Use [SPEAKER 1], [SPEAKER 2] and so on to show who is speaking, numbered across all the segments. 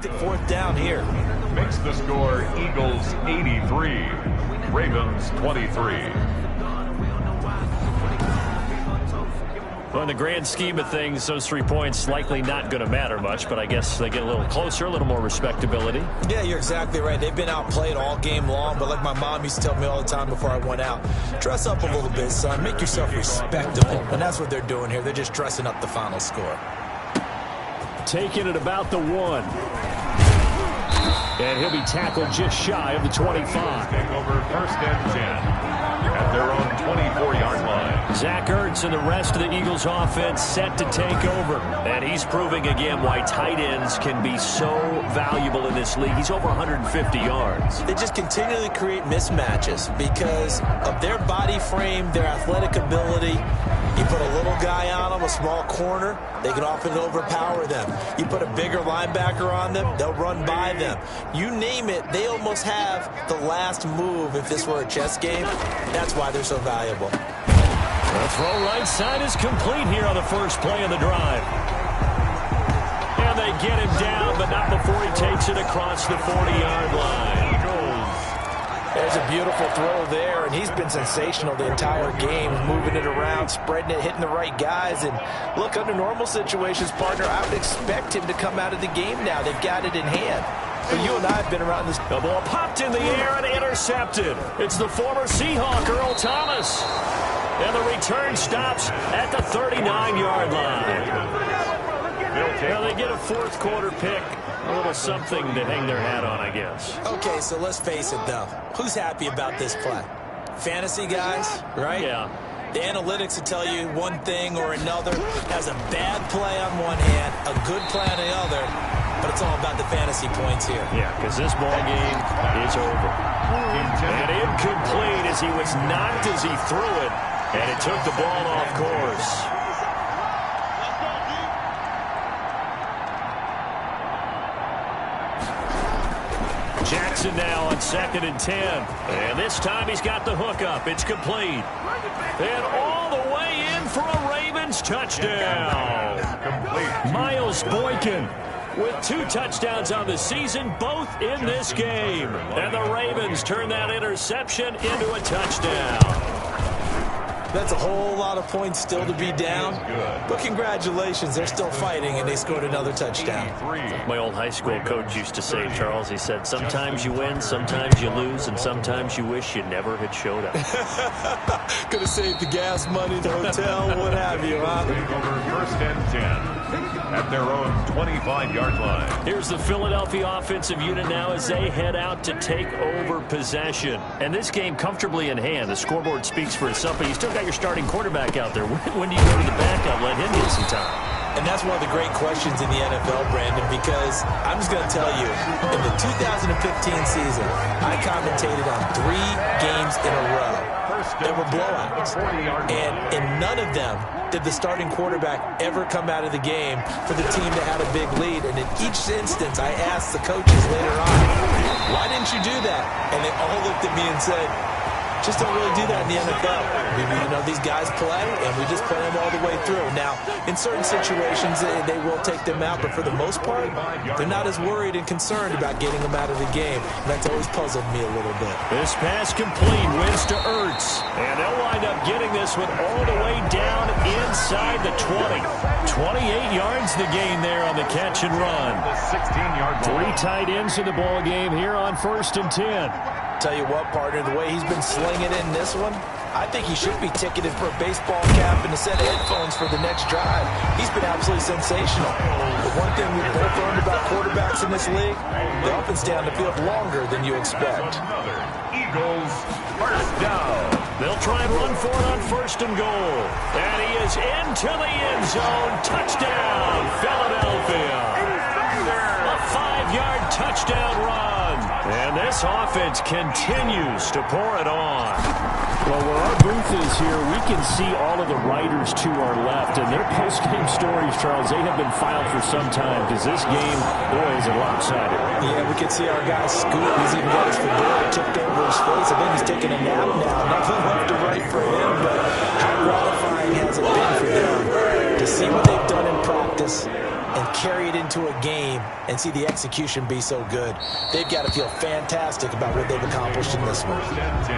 [SPEAKER 1] expected fourth down here.
[SPEAKER 2] Makes the score Eagles 83, Ravens 23.
[SPEAKER 3] Well, in the grand scheme of things, those 3 points likely not going to matter much, but I guess they get a little closer, a little more respectability.
[SPEAKER 1] Yeah, you're exactly right. They've been outplayed all game long, but like my mom used to tell me all the time before I went out, dress up a little bit, son. Make yourself respectable. And that's what they're doing here. They're just dressing up the final score.
[SPEAKER 3] Taking it about the 1. And he'll be tackled just shy of the 25.
[SPEAKER 2] Take over first and 10 at their own 24-yard line.
[SPEAKER 3] Zach Ertz and the rest of the Eagles offense set to take over. And he's proving again why tight ends can be so valuable in this league. He's over 150 yards.
[SPEAKER 1] They just continually create mismatches because of their body frame, their athletic ability. You put a little guy on them, a small corner, they can often overpower them. You put a bigger linebacker on them, they'll run by them. You name it, they almost have the last move if this were a chess game. That's why they're so valuable.
[SPEAKER 3] The throw right side is complete here on the first play of the drive. And they get him down, but not before he takes it across the 40-yard line.
[SPEAKER 1] There's a beautiful throw there, and he's been sensational the entire game, moving it around, spreading it, hitting the right guys. And look, under normal situations, partner, I would expect him to come out of the game now. They've got it in hand. But you and I have been around this.
[SPEAKER 3] The ball popped in the air and intercepted. It's the former Seahawk, Earl Thomas. And the return stops at the 39-yard line. Well, they get a fourth quarter pick. A little something to hang their hat on, I guess.
[SPEAKER 1] Okay, so let's face it, though. Who's happy about this play? Fantasy guys, right?
[SPEAKER 3] Yeah.
[SPEAKER 1] The analytics will tell you one thing or another. Has a bad play on one hand, a good play on the other, but it's all about the fantasy points here.
[SPEAKER 3] Yeah, because this ball game is over. And incomplete as he was knocked as he threw it, and it took the ball off course. Jackson now on 2nd and 10. And this time he's got the hook up. It's complete. And all the way in for a Ravens touchdown. Miles Boykin with 2 touchdowns on the season, both in this game. And the Ravens turn that interception into a touchdown.
[SPEAKER 1] That's a whole lot of points still to be down. But congratulations, they're still fighting, and they scored another touchdown.
[SPEAKER 3] My old high school coach used to say, Charles, he said, sometimes you win, sometimes you lose, and sometimes you wish you never had showed up.
[SPEAKER 1] Could have saved the gas money, the hotel, what have you, huh?
[SPEAKER 2] Take over first and 10 at their own 25-yard line.
[SPEAKER 3] Here's the Philadelphia offensive unit now as they head out to take over possession. And this game comfortably in hand. The scoreboard speaks for itself, but you still got your starting quarterback out there. When do you go to the backup, let him get some time?
[SPEAKER 1] And that's one of the great questions in the NFL, Brandon, because I'm just going to tell you, in the 2015 season, I commentated on 3 games in a row that were blowouts. And in none of them did the starting quarterback ever come out of the game for the team that had a big lead. And in each instance, I asked the coaches later on, why didn't you do that? And they all looked at me and said, just don't really do that in the NFL. You know, these guys play, and we just play them all the way through. Now, in certain situations, they will take them out, but for the most part, they're not as worried and concerned about getting them out of the game. And that's always puzzled me a little bit.
[SPEAKER 3] This pass complete, wins to Ertz. And they'll wind up getting this one all the way down inside the 20. 28 yards the gain there on the catch and run.
[SPEAKER 2] 16-yard
[SPEAKER 3] 3 tight ends in the ball game here on 1st and 10.
[SPEAKER 1] Tell you what, partner, the way he's been slinging in this one, I think he should be ticketed for a baseball cap and a set of headphones for the next drive. He's been absolutely sensational. The one thing we've both learned about quarterbacks in this league, they often stay on the field longer than you expect.
[SPEAKER 2] Eagles first down.
[SPEAKER 3] They'll try and run for it on 1st and goal. And he is into the end zone. Touchdown, Philadelphia. A 5-yard touchdown run. And this offense continues to pour it on. Well, where our booth is here, we can see all of the writers to our left. And their post-game stories, Charles, they have been filed for some time because this game, boy, is it lopsided.
[SPEAKER 1] Yeah, we can see our guy Scoot. He's even got his fedora tipped over his face. I think he's taking a nap now. Nothing left to write for him, but how gratifying has it been for them to see what they've done in practice and carry it into a game and see the execution be so good. They've got to feel fantastic about what they've accomplished in this one.
[SPEAKER 2] First and 10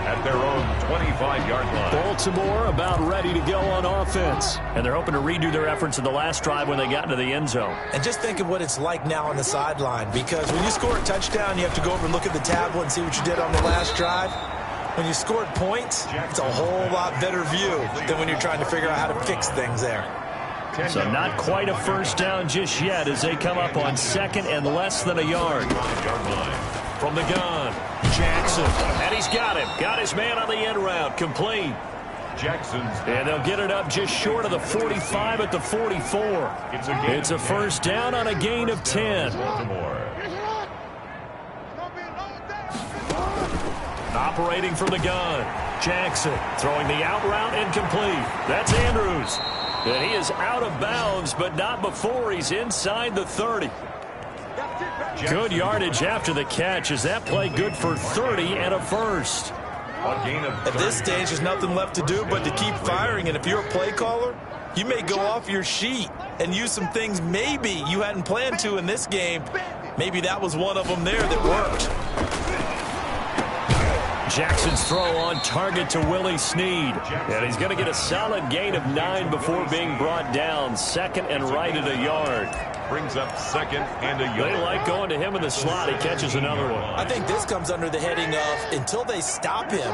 [SPEAKER 2] at their own 25-yard line.
[SPEAKER 3] Baltimore about ready to go on offense. And they're hoping to redo their efforts in the last drive when they got into the end zone.
[SPEAKER 1] And just think of what it's like now on the sideline, because when you score a touchdown, you have to go over and look at the tablet and see what you did on the last drive. When you scored points, it's a whole lot better view than when you're trying to figure out how to fix things there.
[SPEAKER 3] So not quite a first down just yet as they come up on second and less than a yard. From the gun, Jackson, and he's got him. Got his man on the end route, complete. And they'll get it up just short of the 45 at the 44. It's a first down on a gain of 10. Operating from the gun, Jackson throwing the out route incomplete. That's Andrews. And he is out of bounds, but not before he's inside the 30. Good yardage after the catch. Is that play good for 30 and a first?
[SPEAKER 1] At this stage, there's nothing left to do but to keep firing. And if you're a play caller, you may go off your sheet and use some things maybe you hadn't planned to in this game. Maybe that was one of them there that worked.
[SPEAKER 3] Jackson's throw on target to Willie Snead. And he's going to get a solid gain of 9 before being brought down. Second and right at a yard.
[SPEAKER 2] Brings up second and a yard.
[SPEAKER 3] They like going to him in the slot. He catches another one.
[SPEAKER 1] I think this comes under the heading of, until they stop him,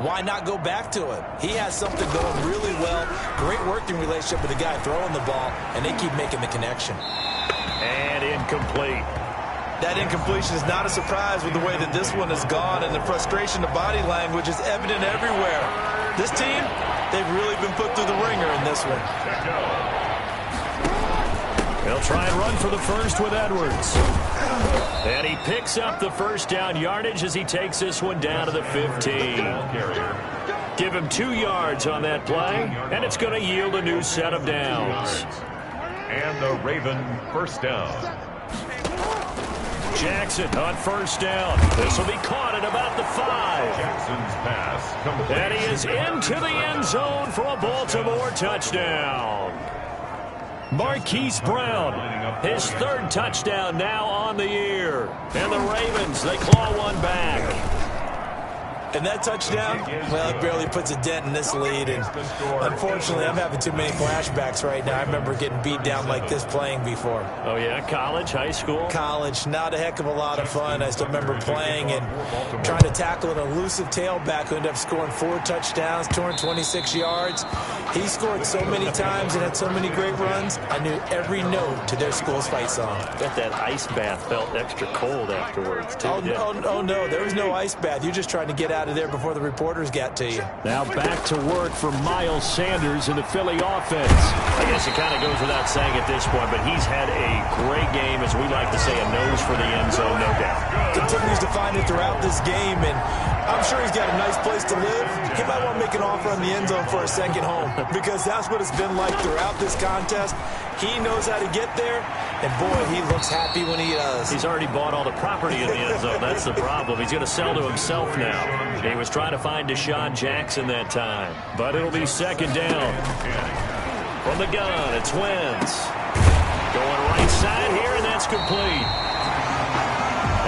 [SPEAKER 1] why not go back to it? He has something going really well. Great working relationship with the guy throwing the ball, and they keep making the connection.
[SPEAKER 3] And incomplete.
[SPEAKER 1] That incompletion is not a surprise with the way that this one has gone, and the frustration, the body language is evident everywhere. This team, they've really been put through the ringer in this one.
[SPEAKER 3] They'll try and run for the first with Edwards. And he picks up the first down yardage as he takes this one down to the 15. Give him 2 yards on that play, and it's going to yield a new set of downs.
[SPEAKER 2] And the Raven first down.
[SPEAKER 3] Jackson on first down. This will be caught at about the 5.
[SPEAKER 2] Jackson's pass complete.
[SPEAKER 3] And he is into the end zone for a Baltimore touchdown. Marquise Brown, his 3rd touchdown now on the year. And the Ravens, they claw one back.
[SPEAKER 1] And that touchdown, well, it barely puts a dent in this lead. And unfortunately, I'm having too many flashbacks right now. I remember getting beat down like this playing before.
[SPEAKER 3] Oh, yeah? College, high school?
[SPEAKER 1] College. Not a heck of a lot of fun. I still remember playing and trying to tackle an elusive tailback who ended up scoring 4 touchdowns, 226 yards. He scored so many times and had so many great runs, I knew every note to their school's fight song.
[SPEAKER 3] Bet that ice bath felt extra cold afterwards, too.
[SPEAKER 1] Oh, no. There was no ice bath. You're just trying to get out of there before the reporters got to you.
[SPEAKER 3] Now back to work for Miles Sanders in the Philly offense. I guess it kind of goes without saying at this point, but he's had a great game, as we like to say, a nose for the end zone, no doubt.
[SPEAKER 1] Continues to find it throughout this game, and I'm sure he's got a nice place to live. He might want to make an offer on the end zone for a second home, because that's what it's been like throughout this contest. He knows how to get there, and boy, he looks happy when he does.
[SPEAKER 3] He's already bought all the property in the end zone. That's the problem. He's going to sell to himself now. He was trying to find Deshaun Jackson that time, but it'll be second down. From the gun, it's Wentz. Going right side here, and that's complete.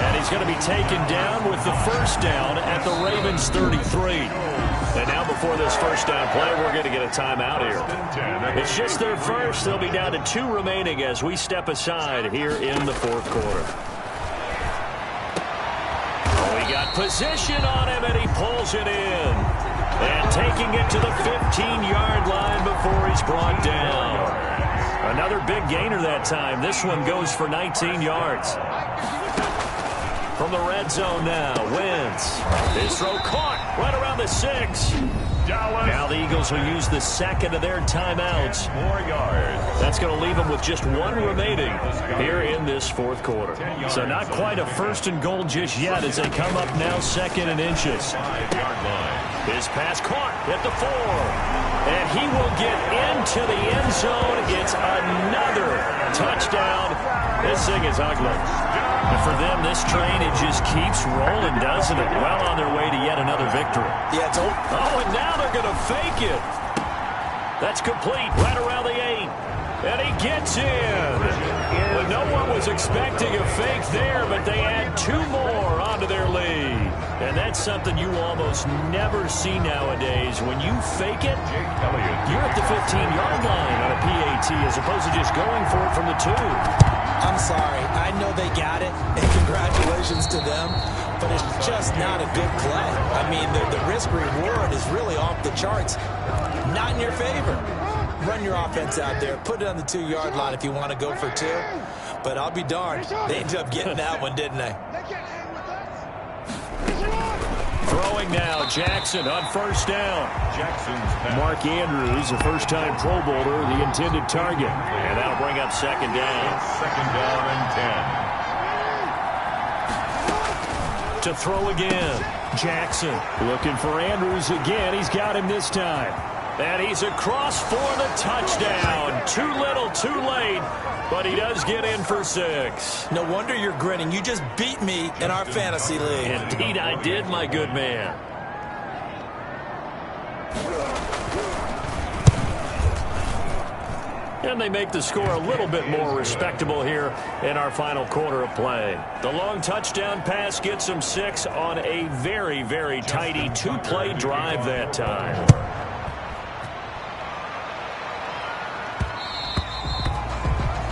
[SPEAKER 3] And he's going to be taken down with the first down at the Ravens' 33. And now before this first down play, we're going to get a timeout here. It's just their first. They'll be down to 2 remaining as we step aside here in the 4th quarter. Oh, he got position on him, and he pulls it in. And taking it to the 15-yard line before he's brought down. Another big gainer that time. This one goes for 19 yards. From the red zone now, Wentz. His throw caught right around the 6. Now the Eagles will use the second of their timeouts.
[SPEAKER 2] 4 yards.
[SPEAKER 3] That's going to leave them with just 1 remaining here in this 4th quarter. So not quite a first and goal just yet as they come up now 2nd and inches.
[SPEAKER 2] 5-yard line.
[SPEAKER 3] His pass caught at the 4. And he will get into the end zone. It's another touchdown. This thing is ugly. And for them, this train, it just keeps rolling, doesn't it? Well on their way to yet another victory.
[SPEAKER 1] Yeah, it's over.
[SPEAKER 3] Oh, and now they're going to fake it. That's complete right around the 8. And he gets in. Well, no one was expecting a fake there, but they add 2 more onto their lead. And that's something you almost never see nowadays. When you fake it, you're at the 15-yard line on a PAT as opposed to just going for it from the 2.
[SPEAKER 1] I'm sorry. I know they got it, and congratulations to them, but it's just not a good play. I mean, the risk-reward is really off the charts. Not in your favor. Run your offense out there. Put it on the 2-yard line if you want to go for 2. But I'll be darned. They ended up getting that one, didn't they?
[SPEAKER 3] Throwing now, Jackson on first down. Mark Andrews, a first-time Pro Bowler, the intended target. And that'll bring up second down.
[SPEAKER 2] Second down and 10.
[SPEAKER 3] To throw again, Jackson looking for Andrews again. He's got him this time. And he's across for the touchdown. Too little, too late. But he does get in for 6.
[SPEAKER 1] No wonder you're grinning. You just beat me in our fantasy league.
[SPEAKER 3] Indeed I did, my good man. And they make the score a little bit more respectable here in our final quarter of play. The long touchdown pass gets them 6 on a very, very tidy 2-play drive that time.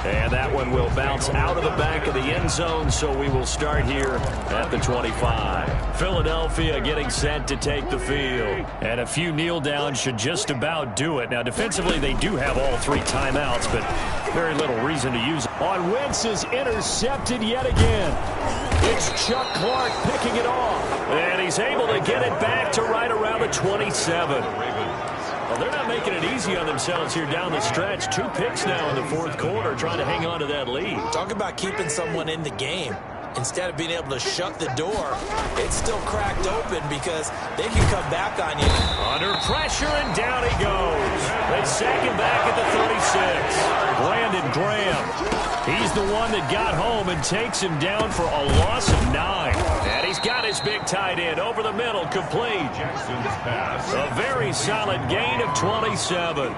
[SPEAKER 3] And that one will bounce out of the back of the end zone, so we will start here at the 25. Philadelphia getting set to take the field. And a few kneel downs should just about do it. Now, defensively, they do have all 3 timeouts, but very little reason to use it. On Wentz is intercepted yet again. It's Chuck Clark picking it off. And he's able to get it back to right around the 27. Well, they're not making it easy on themselves here down the stretch. 2 picks now in the 4th quarter, trying to hang on to that lead.
[SPEAKER 1] Talk about keeping someone in the game. Instead of being able to shut the door, it's still cracked open because they can come back on you.
[SPEAKER 3] Under pressure, and down he goes. They sack him back at the 36. Brandon Graham. He's the one that got home and takes him down for a loss of 9. And he's got his big tight end over the middle, complete. A very solid gain of 27.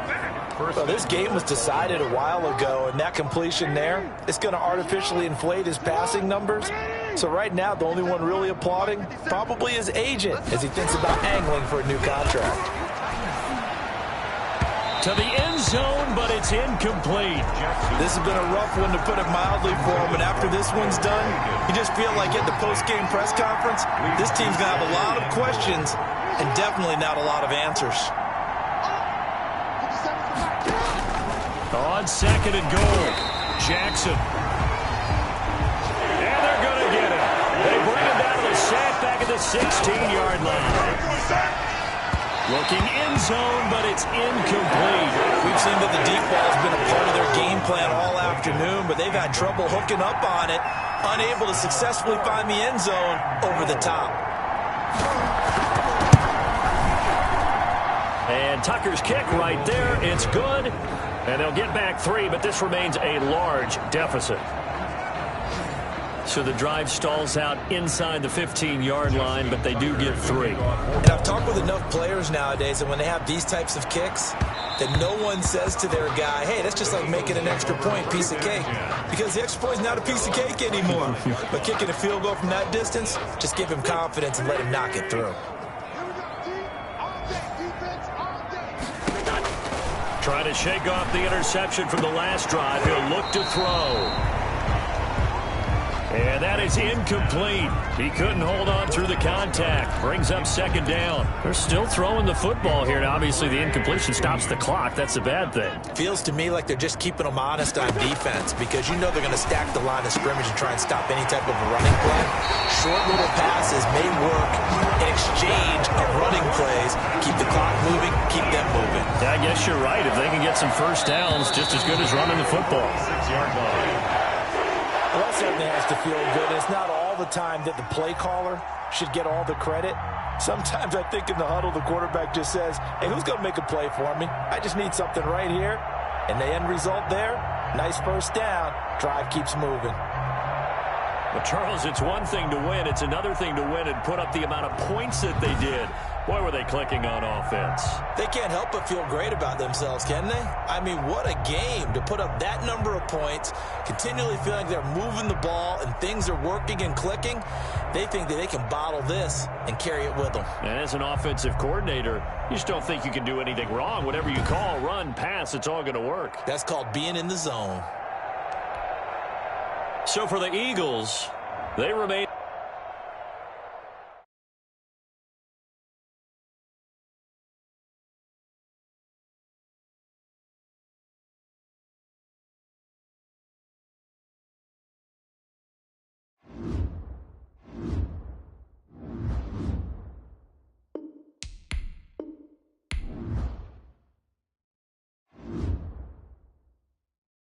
[SPEAKER 1] Well, this game was decided a while ago, and that completion there is going to artificially inflate his passing numbers. So right now, the only one really applauding probably his agent as he thinks about angling for a new contract.
[SPEAKER 3] To the end zone, but it's incomplete.
[SPEAKER 1] This has been a rough one, to put it mildly, for him. And after this one's done, you just feel like at the post-game press conference, this team's going to have a lot of questions and definitely not a lot of answers.
[SPEAKER 3] On second and goal, Jackson. And they're going to get it. They bring him down to the sack back at the 16-yard line. Looking end zone, but it's incomplete.
[SPEAKER 1] We've seen that the deep ball has been a part of their game plan all afternoon, but they've had trouble hooking up on it, unable to successfully find the end zone over the top.
[SPEAKER 3] And Tucker's kick right there. It's good. And they'll get back 3, but this remains a large deficit. So the drive stalls out inside the 15-yard line, but they do get 3.
[SPEAKER 1] And I've talked with enough players nowadays, and when they have these types of kicks, that no one says to their guy, hey, that's just like making an extra point, piece of cake. Because the extra point is not a piece of cake anymore. But kicking a field goal from that distance, just give him confidence and let him knock it through.
[SPEAKER 3] Trying to shake off the interception from the last drive. He'll look to throw. And that is incomplete. He couldn't hold on through the contact. Brings up second down. They're still throwing the football here. And obviously, the incompletion stops the clock. That's a bad thing.
[SPEAKER 1] Feels to me like they're just keeping them honest on defense, because you know they're going to stack the line of scrimmage and try and stop any type of a running play. Short little passes may work in exchange of running plays. Keep the clock moving, keep them moving.
[SPEAKER 3] Yeah, I guess you're right. If they can get some first downs, just as good as running the football.
[SPEAKER 2] 6-yard line.
[SPEAKER 1] Well, that certainly has to feel good. It's not all the time that the play caller should get all the credit. Sometimes I think in the huddle, the quarterback just says, hey, who's going to make a play for me? I just need something right here. And the end result there, nice first down. Drive keeps moving.
[SPEAKER 3] Well, Charles, it's one thing to win. It's another thing to win and put up the amount of points that they did. Boy, were they clicking on offense.
[SPEAKER 1] They can't help but feel great about themselves, can they? I mean, what a game to put up that number of points, continually feeling like they're moving the ball and things are working and clicking. They think that they can bottle this and carry it with them.
[SPEAKER 3] And as an offensive coordinator, you just don't think you can do anything wrong. Whatever you call, run, pass, it's all going to work.
[SPEAKER 1] That's called being in the zone.
[SPEAKER 3] So for the Eagles, they remain